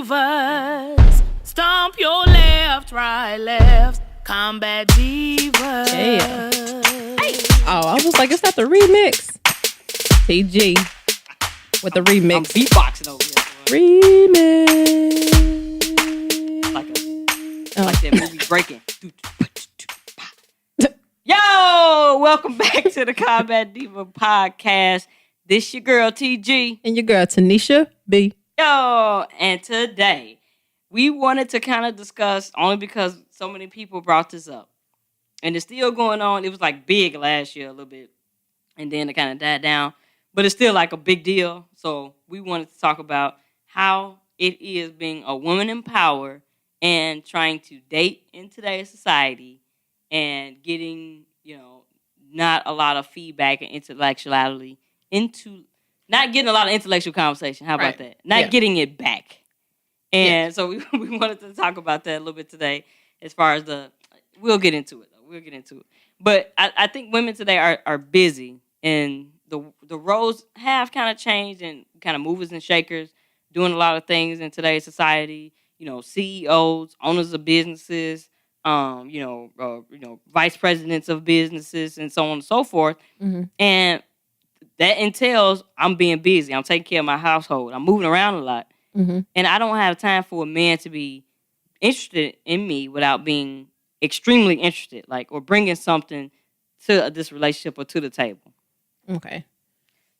divas. Stomp your left, right, left. Combat divas. Yeah. Hey. Oh, I was like, is that the remix? TG with the remix. I'm beatboxing over here. Remix. Like that movie Breaking. Yo, welcome back to the Combat Diva podcast. This your girl TG. And your girl Tanisha B. Yo, and today we wanted to kind of discuss, only because so many people brought this up. And it's still going on. It was like big last year a little bit. And then it kind of died down. But it's still like a big deal. So we wanted to talk about how it is being a woman in power and trying to date in today's society and getting, not a lot of feedback and intellectuality into, not getting a lot of intellectual conversation. How about that? Not getting it back. And so we wanted to talk about that a little bit today as far as we'll get into it. But I think women today are busy, and the roles have kind of changed and kind of movers and shakers, doing a lot of things in today's society. CEOs, owners of businesses, vice presidents of businesses, and so on and so forth. Mm-hmm. And that entails I'm being busy. I'm taking care of my household. I'm moving around a lot. Mm-hmm. And I don't have time for a man to be interested in me without being extremely interested, or bringing something to this relationship or to the table. Okay.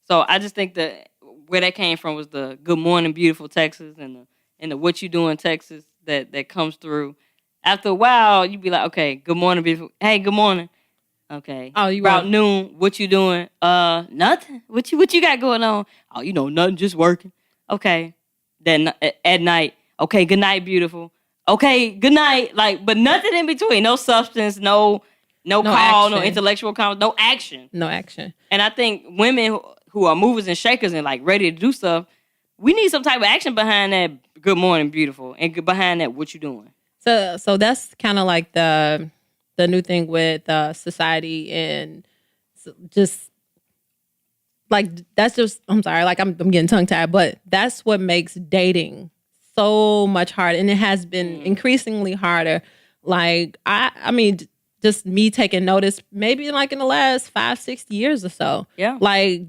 So I just think that where that came from was the Good Morning Beautiful Texas and the What You Doing Texas that comes through. After a while, you be like, okay, good morning, beautiful. Hey, good morning. Okay. Oh, you about noon. What you doing? Nothing. What you got going on? Oh, nothing. Just working. Okay. Then at night, okay, good night, beautiful. Okay, good night. But nothing in between. No substance. No call. Action. No intellectual conversation. No action. No action. And I think women who are movers and shakers and ready to do stuff, we need some type of action behind that good morning, beautiful, and behind that what you doing. So that's kind of like the new thing with society, and just that's just, I'm sorry, I'm getting tongue tied, but that's what makes dating so much harder, and it has been increasingly harder. I mean, just me taking notice, maybe in the last 5-6 years or so. Yeah.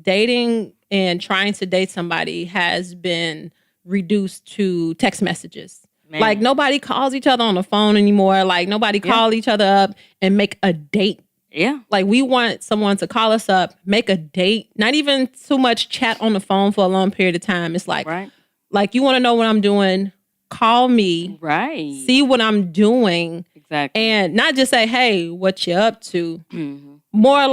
Dating and trying to date somebody has been reduced to text messages. Man. Nobody calls each other on the phone anymore. Nobody call each other up and make a date. Yeah. We want someone to call us up, make a date, not even too much chat on the phone for a long period of time. It's right. You want to know what I'm doing, call me. Right. See what I'm doing. Exactly. And not just say, hey, what you up to? Mm-hmm. More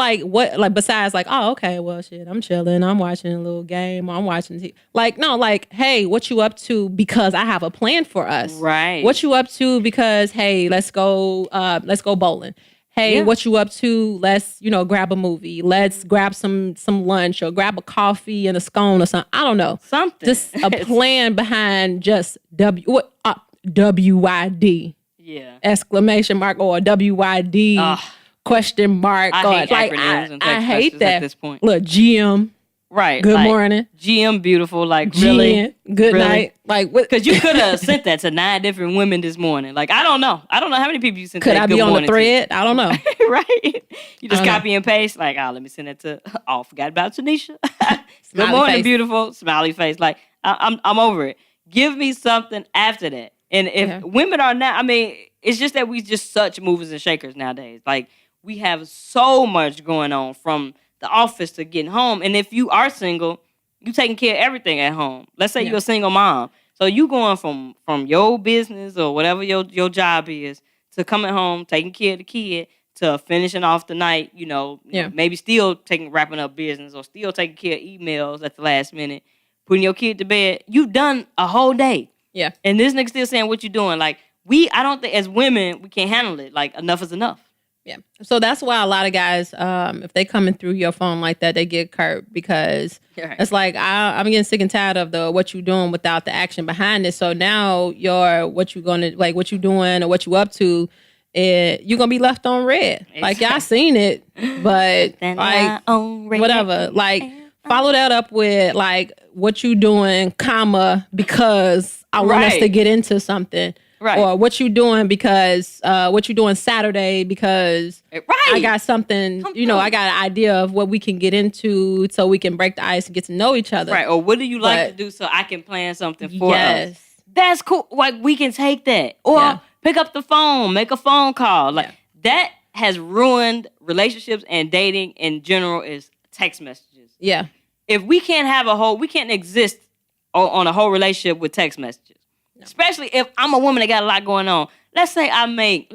besides oh, okay, well, shit, I'm chilling. I'm watching a little game. I'm watching TV. Hey, what you up to? Because I have a plan for us. Right. What you up to? Because, hey, let's go bowling. Hey, what you up to? Let's, grab a movie. Let's grab some lunch or grab a coffee and a scone or something. I don't know. Something. Just a plan behind just WYD. Yeah. Exclamation mark or WYD. Question mark. I hate acronyms and text I hate that at this point. Look, GM. Right. Good morning. GM beautiful. GM, really? Good really? night. Because you could have sent that to 9 different women this morning. I don't know. I don't know how many people you sent could that good morning to. Could I be on the thread? To. I don't know. Right. You just copy and paste. Let me send that to, forgot about Tanisha. Good morning, face. Beautiful. Smiley face. I'm over it. Give me something after that. And if women are now, it's just that we just such movers and shakers nowadays. We have so much going on from the office to getting home. And if you are single, you taking care of everything at home. Let's say you're a single mom. So you going from your business or whatever your job is to coming home, taking care of the kid, to finishing off the night, maybe still wrapping up business or still taking care of emails at the last minute, putting your kid to bed. You've done a whole day. Yeah. And this nigga still saying what you doing. I don't think as women, we can't handle it. Enough is enough. Yeah. So that's why a lot of guys, if they coming through your phone like that, they get curt because it's I'm getting sick and tired of the what you doing without the action behind it. So now what you doing or what you up to, you're gonna be left on red. Y'all seen it, but whatever. follow that up with like what you doing, comma, because I want us Right. to get into something. Right. Or what you doing because what you doing Saturday because Right. I got something, Come you know, through. I got an idea of what we can get into so we can break the ice and get to know each other. Right. Or what do you like But- to do so I can plan something for us? Yes. That's cool. Like we can take that. Or Yeah. pick up the phone, make a phone call. Like Yeah. that has ruined relationships and dating in general is text messages. Yeah. If we can't exist on a whole relationship with text messages. Especially if I'm a woman that got a lot going on. Let's say I make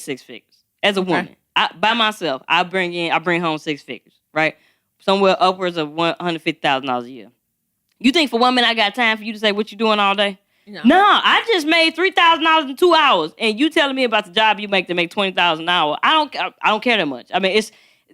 6 figures as a woman. By myself, I bring home 6 figures, right? Somewhere upwards of $150,000 a year. You think for 1 minute I got time for you to say what you doing all day? No. No, I just made $3,000 in 2 hours, and you telling me about the job you make to make $20,000 an hour. I don't care that much. I mean,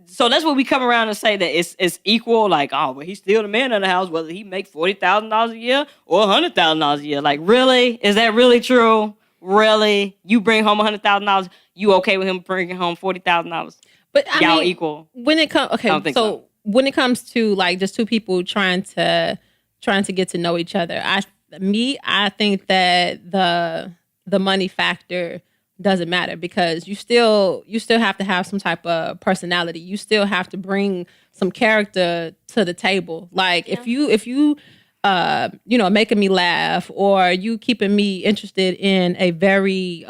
so that's what we come around and say that it's equal. Like, oh, well, he's still the man of the house, whether he make $40,000 a year or $100,000 a year. Like, really, is that really true? Really, you bring home $100,000, you okay with him bringing home $40,000? But Y'all equal? when it comes. Okay, I don't think so so. when it comes to like just two people trying to get to know each other, I think that the money factor doesn't matter because you still have to have some type of personality. You still have to bring some character to the table. Like if you making me laugh or you keeping me interested in a very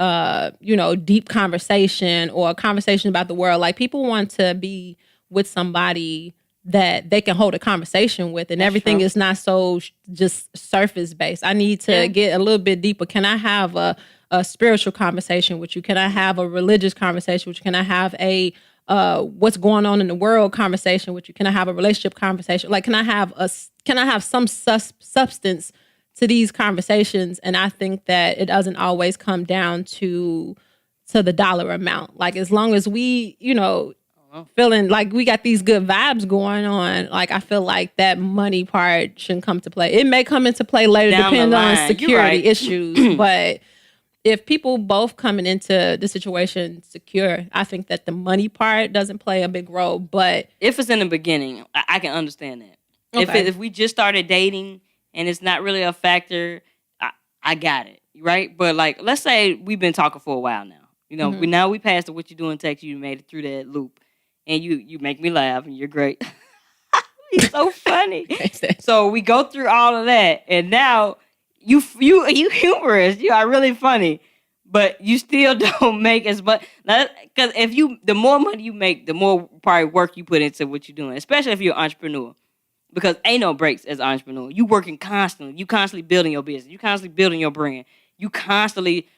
deep conversation or a conversation about the world. Like people want to be with somebody that they can hold a conversation with and everything is not so just surface based. I need to get a little bit deeper. Can I have a spiritual conversation with you? Can I have a religious conversation with you? Can I have a what's going on in the world conversation with you? Can I have a relationship conversation? Like, can I have some substance to these conversations? And I think that it doesn't always come down to the dollar amount. Like, as long as we, feeling like we got these good vibes going on, like I feel like that money part shouldn't come to play. It may come into play later, Down the depending on line. You're security right. issues, but if people both coming into the situation secure, I think that the money part doesn't play a big role. But If it's in the beginning, I can understand that. Okay. If we just started dating and it's not really a factor, I got it, right? But like, let's say we've been talking for a while now. We passed the what you doing text. You made it through that loop, and you make me laugh, and you're great. You're so funny. So we go through all of that, and now you humorous. You are really funny, but you still don't make as much. Because the more money you make, the more probably work you put into what you're doing. Especially if you're an entrepreneur, because ain't no breaks as an entrepreneur. You working constantly. You constantly building your business. You constantly building your brand. You constantly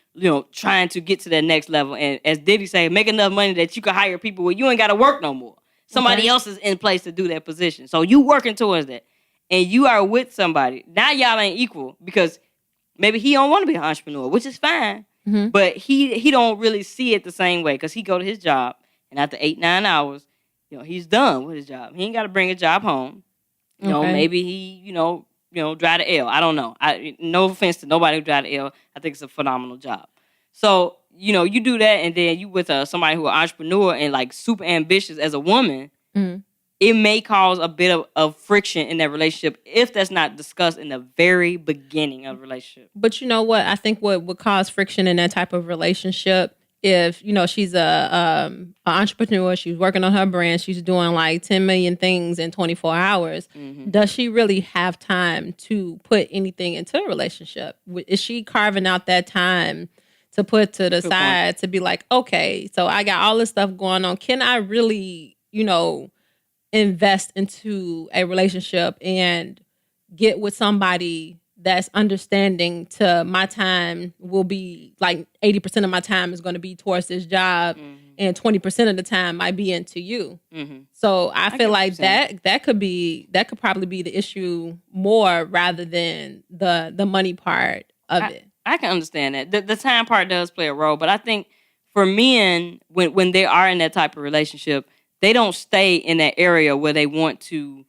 trying to get to that next level. And as Diddy say, make enough money that you can hire people where you ain't got to work no more. Somebody else is in place to do that position. So you working towards that. And you are with somebody. Now y'all ain't equal because maybe he don't want to be an entrepreneur, which is fine. Mhm. But he don't really see it the same way because he go to his job and after 8-9 hours, he's done with his job. He ain't got to bring a job home. Maybe he, drive the L. I don't know. No offense to nobody who drive the L. I think it's a phenomenal job. So, you do that and then you with somebody who an entrepreneur and like super ambitious as a woman, Mhm. it may cause a bit of friction in that relationship if that's not discussed in the very beginning of the relationship. But you know what? I think what would cause friction in that type of relationship, if she's a entrepreneur, she's working on her brand, she's doing like 10 million things in 24 hours. Mm-hmm. Does she really have time to put anything into a relationship? Is she carving out that time to put to the Good side to be like, okay, so I got all this stuff going on. Can I really, invest into a relationship and get with somebody that's understanding to my time will be like 80% of my time is going to be towards this job and 20% of the time might be into you. Mm-hmm. So I get feel what like you're that could probably be the issue more rather than the money part of it. I can understand that. The time part does play a role, but I think for men, when they are in that type of relationship, they don't stay in that area where they want to,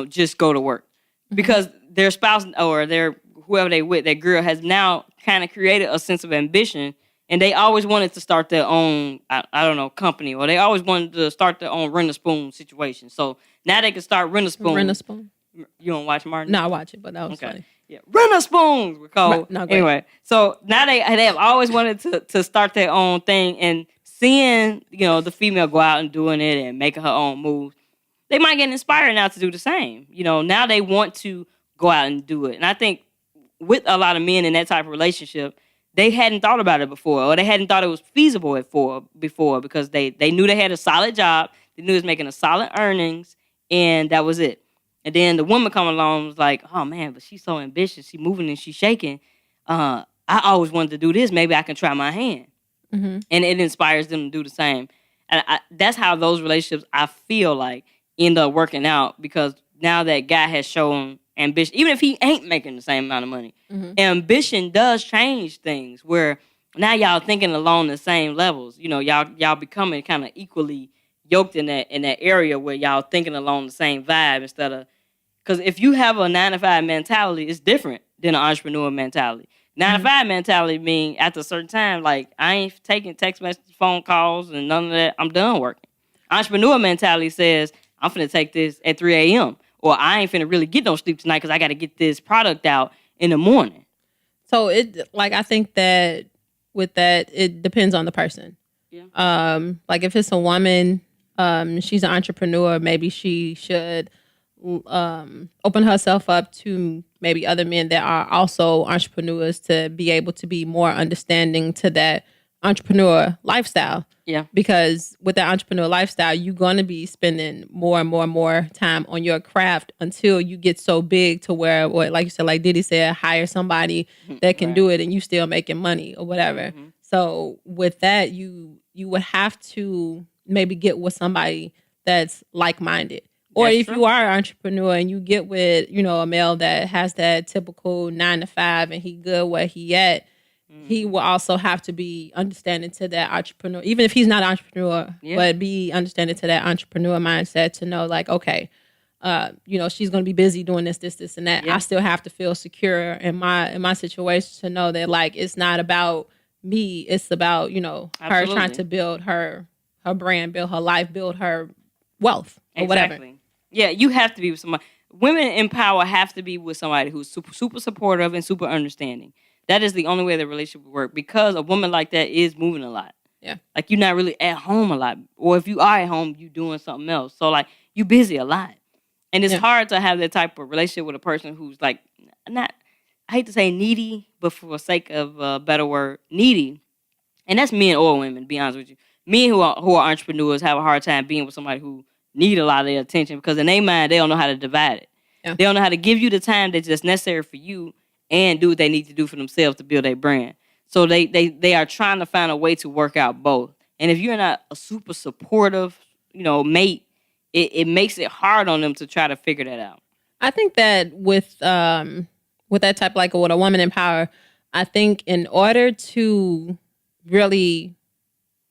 just go to work. Because their spouse or their whoever they with, that girl has now kind of created a sense of ambition, and they always wanted to start their own, I don't know, company, or they always wanted to start their own rent a spoon situation. So now they can start rent a spoon. Rent a spoon. You don't watch Martin? No, I watch it, but that was funny. Yeah, Renner Spoons were called. Right. No, great. Anyway, so now they have always wanted to start their own thing, and seeing the female go out and doing it and making her own moves, they might get inspired now to do the same. Now they want to go out and do it, and I think with a lot of men in that type of relationship, they hadn't thought about it before, or they hadn't thought it was feasible before because they knew they had a solid job, they knew it was making a solid earnings, and that was it. And then the woman come along and was like, oh, man, but she's so ambitious. She's moving and she's shaking. I always wanted to do this. Maybe I can try my hand. Mm-hmm. And it inspires them to do the same. And that's how those relationships, I feel like, end up working out because now that guy has shown ambition, even if he ain't making the same amount of money, ambition does change things where now y'all thinking along the same levels. Y'all becoming kind of equally yoked in that area where y'all thinking along the same vibe instead of. Because if you have a 9-to-5 mentality, it's different than an entrepreneur mentality. 9-to-5 mentality means after a certain time, like, I ain't taking text messages, phone calls, and none of that. I'm done working. Entrepreneur mentality says, I'm finna take this at 3 a.m. Or I ain't finna really get no sleep tonight because I got to get this product out in the morning. So I think that with that, it depends on the person. Yeah. Like if it's a woman, she's an entrepreneur, maybe she should open herself up to maybe other men that are also entrepreneurs to be able to be more understanding to that entrepreneur lifestyle. Yeah. Because with that entrepreneur lifestyle, you're going to be spending more and more and more time on your craft until you get so big to where, like you said, like Diddy said, hire somebody that can do it and you still making money or whatever. Mm-hmm. So with that, you would have to maybe get with somebody that's like-minded. Or if you are an entrepreneur and you get with, a male that has that typical 9-to-5 and he good where he at, he will also have to be understanding to that entrepreneur, even if he's not an entrepreneur, but be understanding to that entrepreneur mindset to know like, okay, she's going to be busy doing this, and that. Yeah. I still have to feel secure in my situation to know that like, it's not about me. It's about, her trying to build her brand, build her life, build her wealth or whatever. Yeah, you have to be with somebody. Women in power have to be with somebody who's super, super supportive and super understanding. That is the only way the relationship will work because a woman like that is moving a lot. Yeah. Like you're not really at home a lot. Or if you are at home, you doing something else. So like you busy a lot. And it's hard to have that type of relationship with a person who's like not, I hate to say needy, but for the sake of a better word, needy. And that's men or women, to be honest with you. Men who are entrepreneurs have a hard time being with somebody who need a lot of their attention because in their mind, they don't know how to divide it. Yeah. They don't know how to give you the time that's necessary for you and do what they need to do for themselves to build their brand. So they are trying to find a way to work out both. And if you're not a super supportive, mate, it makes it hard on them to try to figure that out. I think that with that type, like with a woman in power, I think in order to really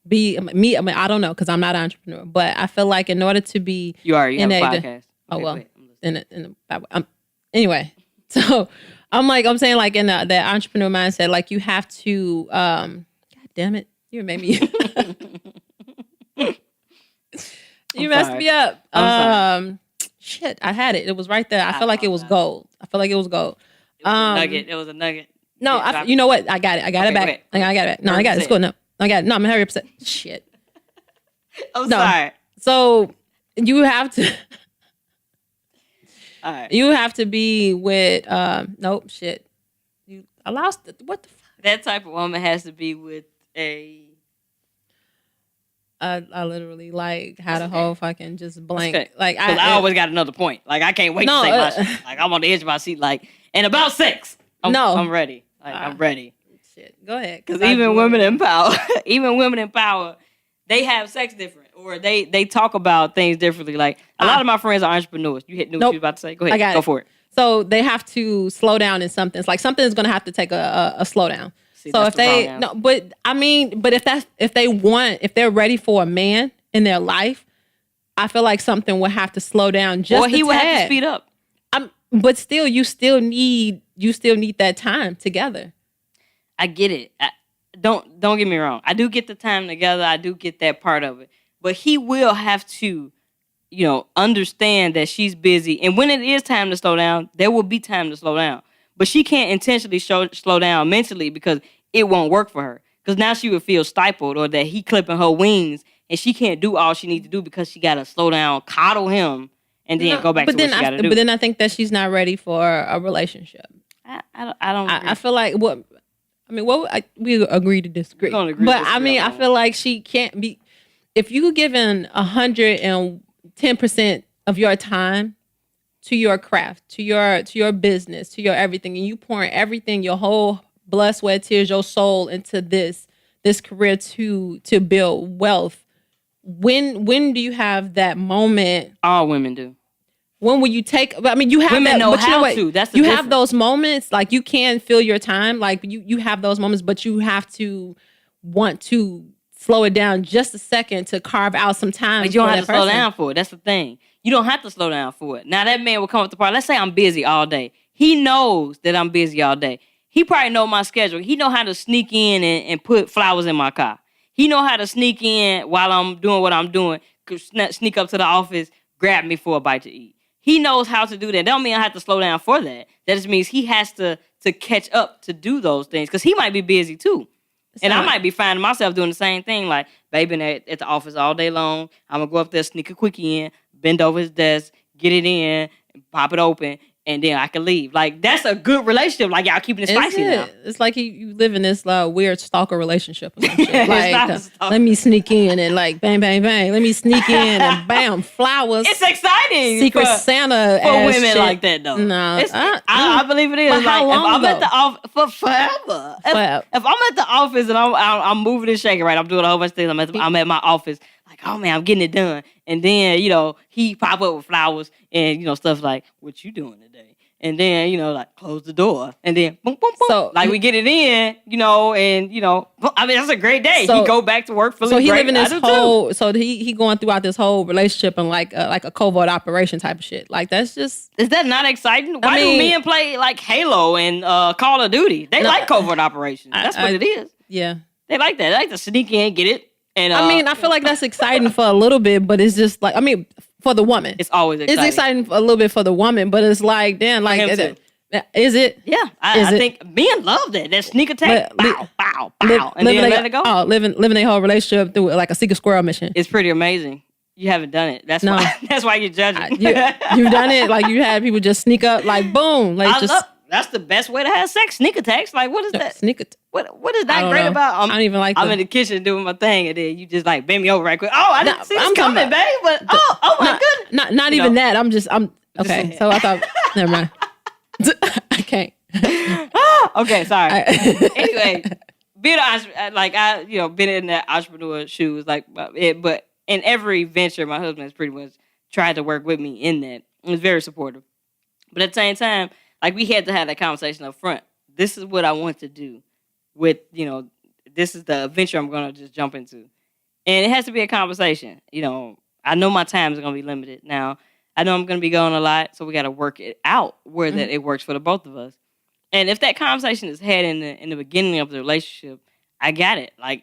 be me, I don't know because I'm not an entrepreneur, but I feel like in order to be, you have a podcast. Oh well, anyway, so I'm saying like in the entrepreneur mindset, like you have to, God damn it, you made me, you messed me up. Shit, I had it. It was right there. I feel like it was gold. It was It was a nugget. No, you know what? I got it. I got it back. I got it back. No, I got it. It's cool. No, I got it. No, I'm hurry up. Shit. I'm sorry. So you have to. All right. You have to be with. Nope. Shit. I lost it. What the fuck? That type of woman has to be with a. I literally like had a whole fucking just blank. Okay. Like I always got another point. Like I can't wait to say my shit. Like I'm on the edge of my seat. Like and about sex. I'm ready. Like I'm ready. Shit. Go ahead. Because even women in power, they have sex different, or they talk about things differently. Like a lot of my friends are entrepreneurs. You knew what you were about to say. Go ahead. Go for it. So they have to slow down in something. It's like something is going to have to take a slowdown. See, so if if they're ready for a man in their life, I feel like something will have to slow down just. Or he would have to speed up. But still, you still need that time together. I get it. Don't get me wrong. I do get the time together. I do get that part of it. But he will have to, understand that she's busy. And when it is time to slow down, there will be time to slow down. But she can't intentionally slow down mentally because it won't work for her. Because now she would feel stifled or that he clipping her wings and she can't do all she needs to do because she got to slow down, coddle him, and then go back to what she got to do. But then I think that she's not ready for a relationship. I don't agree. I feel like we agree to disagree. We're gonna agree to But disagree I feel like she can't be. If you given 110% of your time to your craft, to your business, to your everything, and you pouring everything, your whole blood, sweat, tears, your soul into this career to build wealth, when do you have that moment? All women do. When will you take? I mean, you have women that, know but how you know what? to. That's the you have difference. those moments. Like you can fill your time. Like you have those moments, but you have to want to slow it down just a second to carve out some time. But you don't for have that to slow person. down for it. That's the thing. You don't have to slow down for it. Now that man will come up to the party. Let's say I'm busy all day. He knows that I'm busy all day. He probably know my schedule. He know how to sneak in and put flowers in my car. He know how to sneak in while I'm doing what I'm doing. Sneak up to the office, grab me for a bite to eat. He knows how to do that. That don't mean I have to slow down for that. That just means he has to catch up to do those things because he might be busy too. And I might be finding myself doing the same thing. Like, babe been at the office all day long. I'm going to go up there, sneak a quickie in, bend over his desk, get it in, pop it open, and then I can leave. Like, that's a good relationship. Like, y'all keeping it spicy now. It's like you live in this weird stalker relationship or some shit. It's Like, not a stalker. let me sneak in and like, bang, bang, bang. Let me sneak in and bam, flowers. It's exciting. Secret for, Santa for ass women shit. like that, though. No. I believe it is. But how like, long, if I'm at though? the office, for forever. If I'm at the office and I'm moving and shaking, right? I'm doing a whole bunch of things. I'm at my office. Like, oh, man, I'm getting it done. And then, he pop up with flowers and, stuff like, what you doing today? And then, like, close the door. And then, boom, boom, boom. So, like, we get it in, and, I mean, that's a great day. So- he go back to work feeling So he great. living I this do too. whole, so he going throughout this whole relationship and like a covert operation type of shit. Like that's just Is that not exciting? Why mean- do men play, like, Halo and Call of Duty? They like covert operations. That's what it is. yeah. They like that. They like to sneak in, get it. And I mean, I feel like that's exciting for a little bit, but it's just like for the woman, it's always exciting. it's exciting a little bit for the woman, but it's like damn, like him too. is it? Yeah, Is I it- think men love that. That sneak attack. But li- Bow, bow, bow. And then let it go. Living a whole relationship through like a secret squirrel mission. It's pretty amazing. You haven't done it. That's No. why. That's why you're judging. You've done it. Like you had people just sneak up, like boom, like That's the best way to have sex. Sneak attacks. Like, what is that? sneak it. What is I that don't great know. about? I don't even like I'm the- in the kitchen doing my thing, and then you just like bend me over right quick. Oh, I didn't see this I'm talking coming, babe. But oh my goodness. Not You even know. that. I'm okay. saying. So I thought, never mind. I can't. Okay, sorry. I- Anyway, being been in that entrepreneur shoes, like but in every venture, my husband has pretty much tried to work with me in that. He was very supportive, but at the same time, like we had to have that conversation up front. This is what I want to do with this is the venture I'm gonna just jump into, and it has to be a conversation. I know my time is gonna be limited now. I know I'm gonna be going a lot, so we got to work it out where that it works for the both of us. And if that conversation is had in the beginning of the relationship, I got it. Like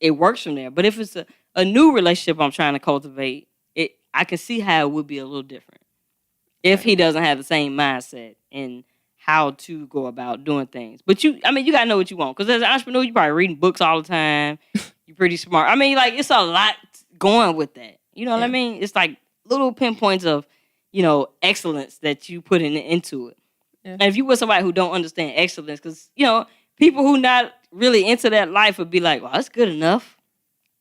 it works from there. But if it's a new relationship I'm trying to cultivate, I can see how it would be a little different if he doesn't have the same mindset and how to go about doing things. But you gotta know what you want, because as an entrepreneur, you probably reading books all the time. You're pretty smart. I mean, like it's a lot going with that. You know what I mean? It's like little pinpoints of excellence that you put into it. Yeah. And if you were somebody who don't understand excellence, because, people who not really into that life would be like, well, that's good enough.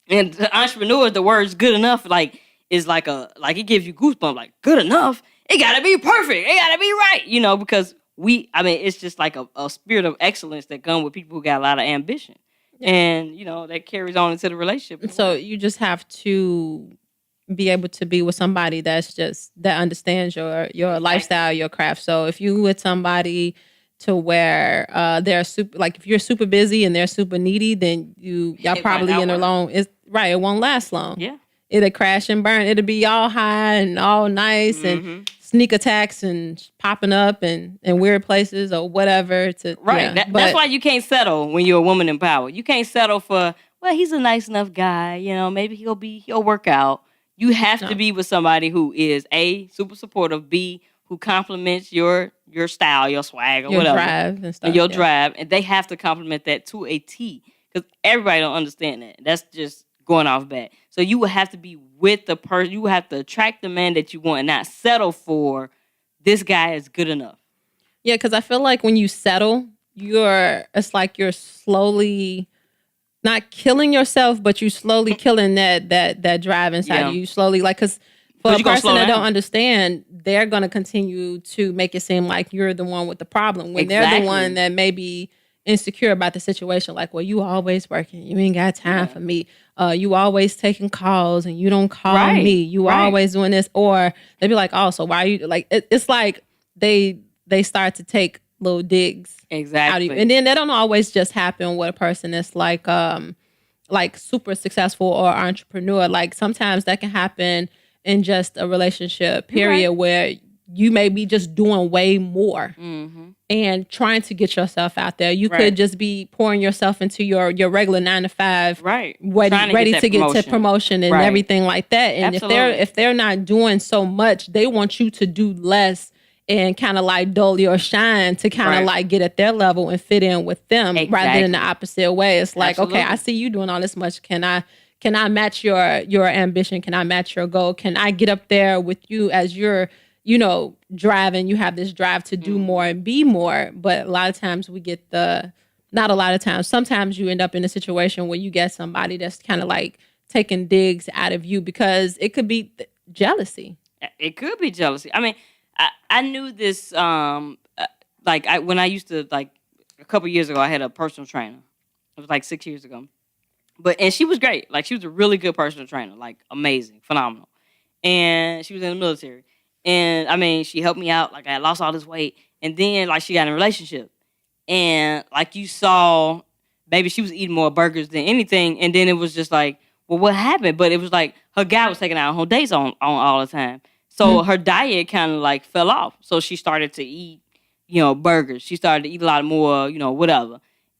And the entrepreneurs, the words good enough, like, is like it gives you goosebumps, like, good enough. It got to be perfect. It got to be right, because it's just like a spirit of excellence that comes with people who got a lot of ambition. Yeah. And, that carries on into the relationship. So you just have to be able to be with somebody that understands your lifestyle, your craft. So if you with somebody to where they're super, like if you're super busy and they're super needy, then y'all probably in a long. It's right. It won't last long. Yeah. It'll crash and burn. It'll be all high and all nice and sneak attacks and popping up and weird places or whatever. Right. Yeah. That's why you can't settle when you're a woman in power. You can't settle for, well, he's a nice enough guy. Maybe he'll work out. You have No. to be with somebody who is A, super supportive, B, who complements your style, your swag, or Your whatever. drive and stuff. And your yeah. drive, and they have to complement that to a T. Because everybody don't understand that. That's just going off bat. So you would have to be with the person. You would have to attract the man that you want and not settle for this guy is good enough. Yeah, because I feel like when you settle, it's like you're slowly not killing yourself, but you slowly killing that drive inside Yeah. of you. Slowly, like, because for 'Cause a you gonna person slow that don't down. understand, they're gonna continue to make it seem like you're the one with the problem when they're the Exactly. one that may be insecure about the situation. Like, well, you always working, you ain't got time for me. You always taking calls and you don't call Right, me. You right. always doing this, or they be like, oh, so why are you like? It's like they start to take little digs out of Exactly. you, and then they don't always just happen with a person that's like super successful or entrepreneur. Like sometimes that can happen in just a relationship period right. where you may be just doing way more Mm-hmm. and trying to get yourself out there. You Right. could just be pouring yourself into your regular 9 to 5, Right. ready Trying to get to that promotion and Right. everything like that. And Absolutely. if they're not doing so much, they want you to do less and kind of like dull your shine to kind of Right. like get at their level and fit in with them rather than the Exactly. opposite way. It's like, okay, Absolutely. I see you doing all this much. Can I match your ambition? Can I match your goal? Can I get up there with you as you're, driving? You have this drive to do more and be more. But a lot of times we get not a lot of times. Sometimes you end up in a situation where you get somebody that's kind of like taking digs out of you because it could be jealousy. It could be jealousy. I mean, I knew this. When I used to a couple years ago, I had a personal trainer. It was like 6 years ago, and she was great. Like she was a really good personal trainer, like amazing, phenomenal. And she was in the military, and I mean, she helped me out. Like I had lost all this weight, and then like she got in a relationship, and like you saw, maybe she was eating more burgers than anything, and then it was just like, well, what happened? But it was like her guy was taking out on dates on all the time. So her diet kind of like fell off. So she started to eat, burgers. She started to eat a lot more, whatever.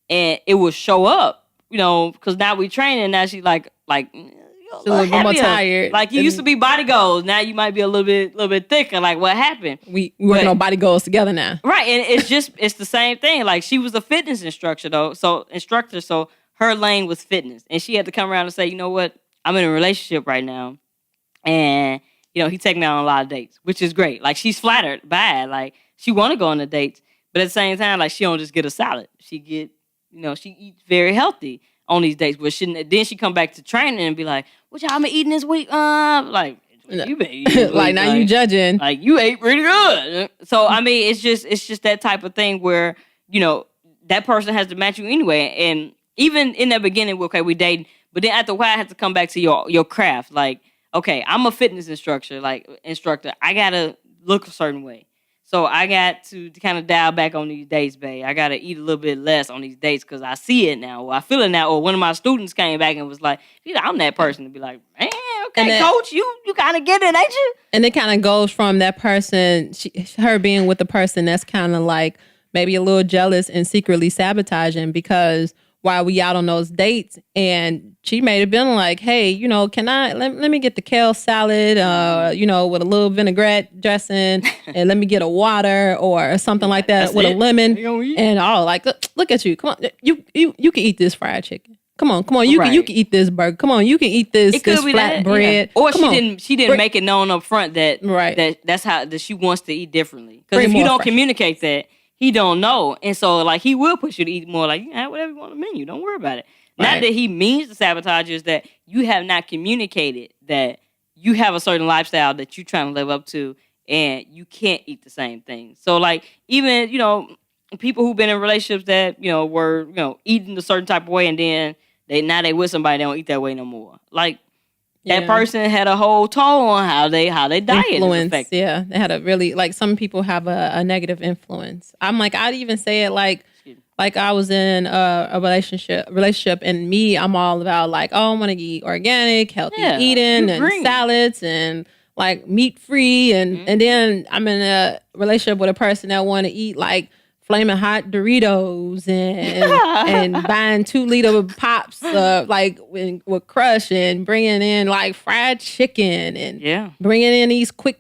And it would show up, because now we training. Now she like She's a little bit more tired. Like you used to be body goals. Now you might be a little bit thicker. Like what happened? We working on body goals together now. Right. And it's the same thing. Like she was a fitness instructor though. So her lane was fitness. And she had to come around and say, you know what? I'm in a relationship right now. And he take me on a lot of dates, which is great. Like she's flattered by it. Like she want to go on the dates, but at the same time, like she don't just get a salad. She get, she eats very healthy on these dates. But then she come back to training and be like, "What y'all been eating this week?" Like you been eating this Like week. now you judging. Like you ate pretty good. So I mean, it's just that type of thing where that person has to match you anyway. And even in the beginning, okay, we dating, but then after a while, I have to come back to your craft, like. Okay, I'm a fitness instructor. I gotta look a certain way. So I got to kind of dial back on these dates, babe. I gotta eat a little bit less on these dates because I see it now, or I feel it now. Or one of my students came back and was like, I'm that person to be like, man, okay, then, coach, you kind of get it, ain't you? And it kind of goes from that person, her being with the person that's kind of like maybe a little jealous and secretly sabotaging because while we out on those dates, and she may have been like, hey, can I, let me get the kale salad, with a little vinaigrette dressing, and let me get a water or something like that That's with it. a lemon. You gonna eat? And all like, look at you. Come on. You can eat this fried chicken. Come on. You Right. can eat this burger. Come on. You can eat this It could be flat that, bread. yeah. Or Come on. she didn't make it known up front that Right. that's how that she wants to eat differently. Because Bring if you more don't fresh. communicate that, he don't know, and so like he will push you to eat more. Like you have whatever you want on the menu. Don't worry about it. Not Right. that he means to sabotage you, is that you have not communicated that you have a certain lifestyle that you're trying to live up to, and you can't eat the same thing. So like even people who've been in relationships that were eating a certain type of way, and then they with somebody they don't eat that way no more. Like that Yeah. person had a whole toll on how they diet is Influence, affected. yeah, they had a really like some people have a negative influence. I'm like, I'd even say it like I was in a relationship, and I'm all about like, oh, I want to eat organic, healthy Yeah, eating, you and green. salads, and like meat free, and then I'm in a relationship with a person that want to eat like flaming hot Doritos and buying 2-liter pops like with Crush and bringing in like fried chicken and bringing in these quick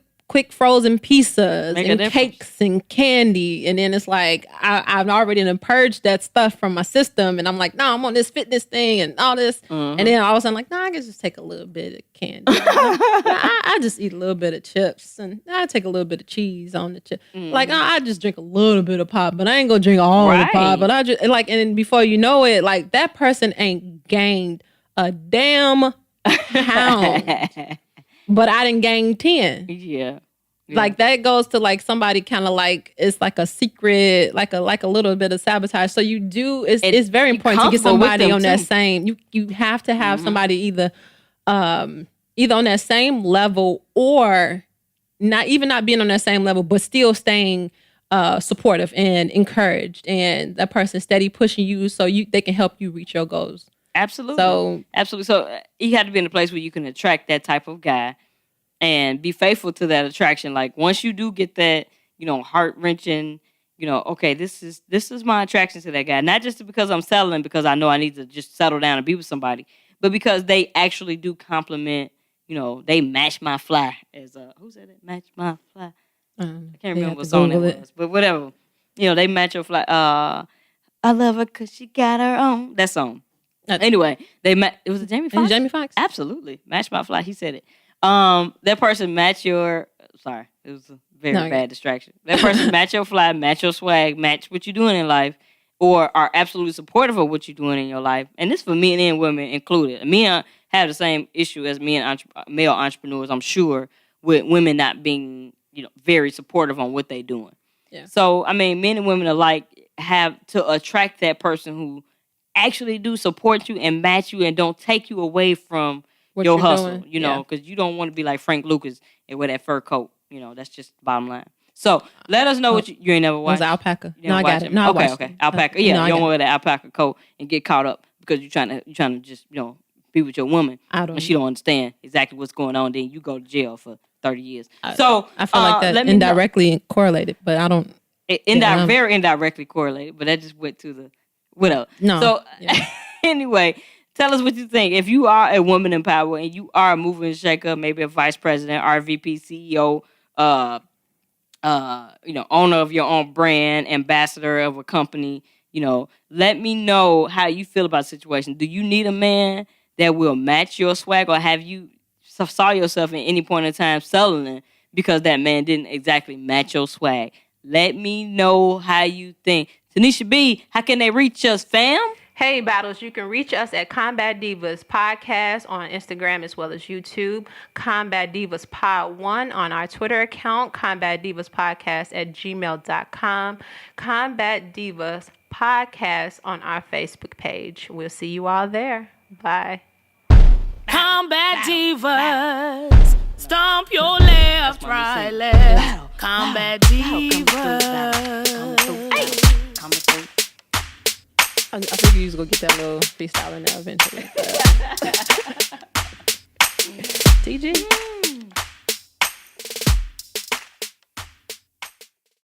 frozen pizzas and cakes and candy. And then it's like, I've already purged that stuff from my system. And I'm like, no, I'm on this fitness thing and all this. And then all of a sudden, like, no, I can just take a little bit of candy. I just eat a little bit of chips and I take a little bit of cheese on the chip. Like, I just drink a little bit of pop, but I ain't gonna drink all the pop. But I just, like, and then before you know it, like, that person ain't gained a damn pound. But I didn't gain 10. Yeah. Like that goes to like somebody kind of like it's like a secret, like a little bit of sabotage. So you do it's very important to get somebody on that same. You have to have somebody either on that same level or not being on that same level, but still staying supportive and encouraged, and that person steady pushing you so they can help you reach your goals. Absolutely. So you have to be in a place where you can attract that type of guy and be faithful to that attraction. Like once you do get that, heart wrenching, okay, this is my attraction to that guy. Not just because I'm settling because I know I need to just settle down and be with somebody, but because they actually do compliment, they match my fly. As who said it? Match my fly. I can't remember what song that was, but whatever. They match your fly. I love her because she got her own. That song. Anyway, it was Jamie Foxx? Jamie Foxx? Absolutely. Match my fly. He said it. That person match your... Sorry. It was a very bad distraction. That person match your fly, match your swag, match what you're doing in life, or are absolutely supportive of what you're doing in your life. And this for men and women included. Men have the same issue as men male entrepreneurs, I'm sure, with women not being, very supportive on what they're doing. Yeah. So, I mean, men and women alike have to attract that person who actually do support you and match you and don't take you away from your hustle, because you don't want to be like Frank Lucas and wear that fur coat. That's just the bottom line. So let us know what you ain't never watched. It was alpaca. No, I got it. No, okay. Alpaca. Yeah, you don't want to wear that alpaca coat and get caught up because you're trying to just, be with your woman. And she don't understand exactly what's going on. Then you go to jail for 30 years. So I feel like that's indirectly correlated, but I don't. Very indirectly correlated, but that just went to the whatever. No. So anyway, tell us what you think. If you are a woman in power and you are a mover and shaker, maybe a vice president, RVP, CEO, owner of your own brand, ambassador of a company, let me know how you feel about the situation. Do you need a man that will match your swag, or have you saw yourself at any point in time settling because that man didn't exactly match your swag? Let me know how you think. Tanisha B, how can they reach us, fam? Hey, Battles, you can reach us at Combat Divas Podcast on Instagram as well as YouTube. Combat Divas Pod 1 on our Twitter account. Combat Divas Podcast at gmail.com. Combat Divas Podcast on our Facebook page. We'll see you all there. Bye. Combat Divas. Stomp your left, right, left. Combat Divas. I think you just gonna get that little freestyle in there eventually. TG?